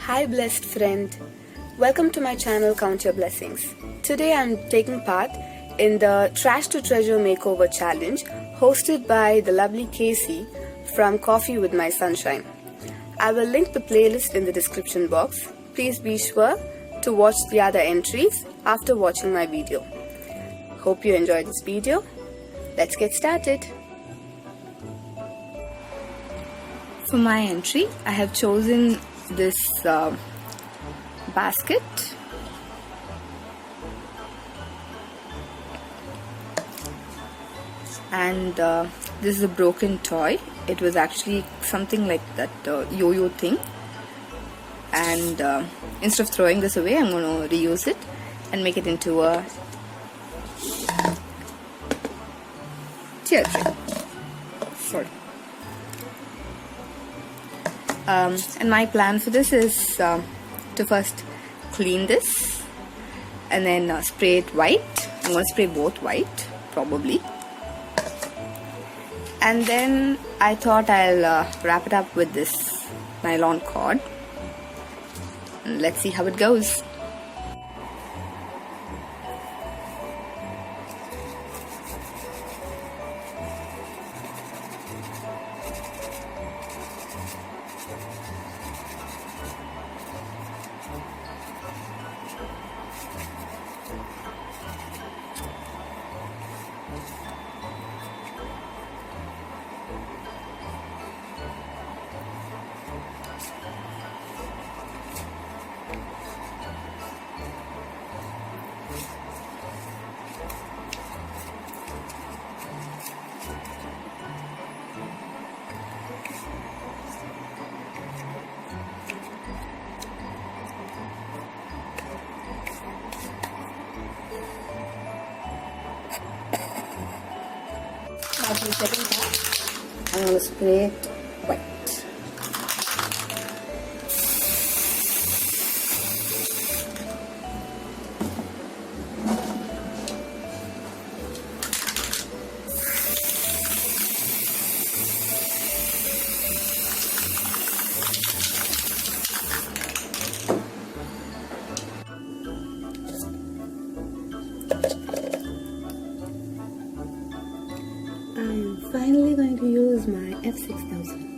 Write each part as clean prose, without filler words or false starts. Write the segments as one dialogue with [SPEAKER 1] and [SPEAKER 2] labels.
[SPEAKER 1] Hi blessed friend, welcome to my channel Count Your Blessings. Today I am taking part in the Trash to Treasure Makeover Challenge hosted by the lovely Casey from Coffee with My Sunshine. I will link the playlist in the description box. Please be sure to watch the other entries after watching my video. Hope you enjoyed this video. Let's get started. For my entry, I have chosen this basket and this is a broken toy. It was actually something like that yo-yo thing, and instead of throwing this away, I'm going to reuse it and make it into a tear tray. Sorry. And my plan for this is to first clean this and then spray it white. I'm going to spray both white probably, and then I thought I'll wrap it up with this nylon cord and let's see how it goes. After the second part, I'm going to spray it white. I'm finally going to use my F6000.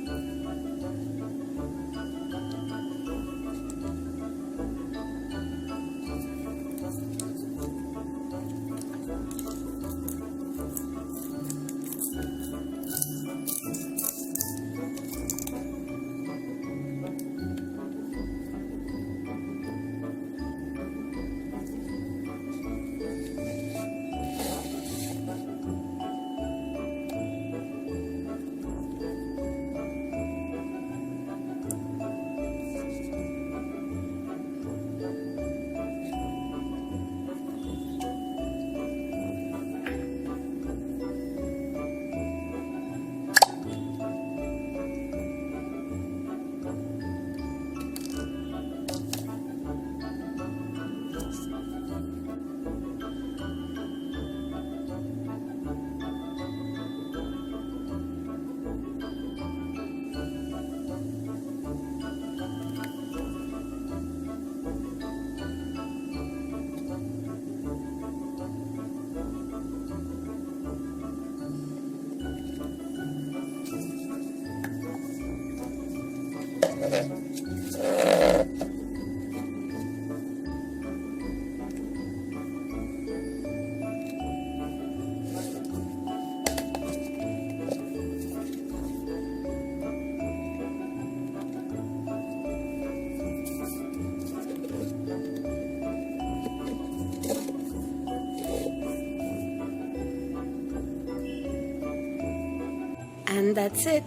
[SPEAKER 1] And that's it.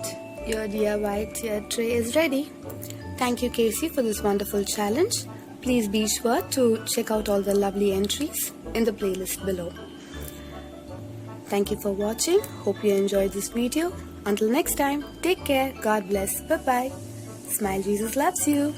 [SPEAKER 1] Your DIY tear tray is ready. Thank you, Casey, for this wonderful challenge. Please be sure to check out all the lovely entries in the playlist below. Thank you for watching. Hope you enjoyed this video. Until next time, take care. God bless. Bye-bye. Smile, Jesus loves you.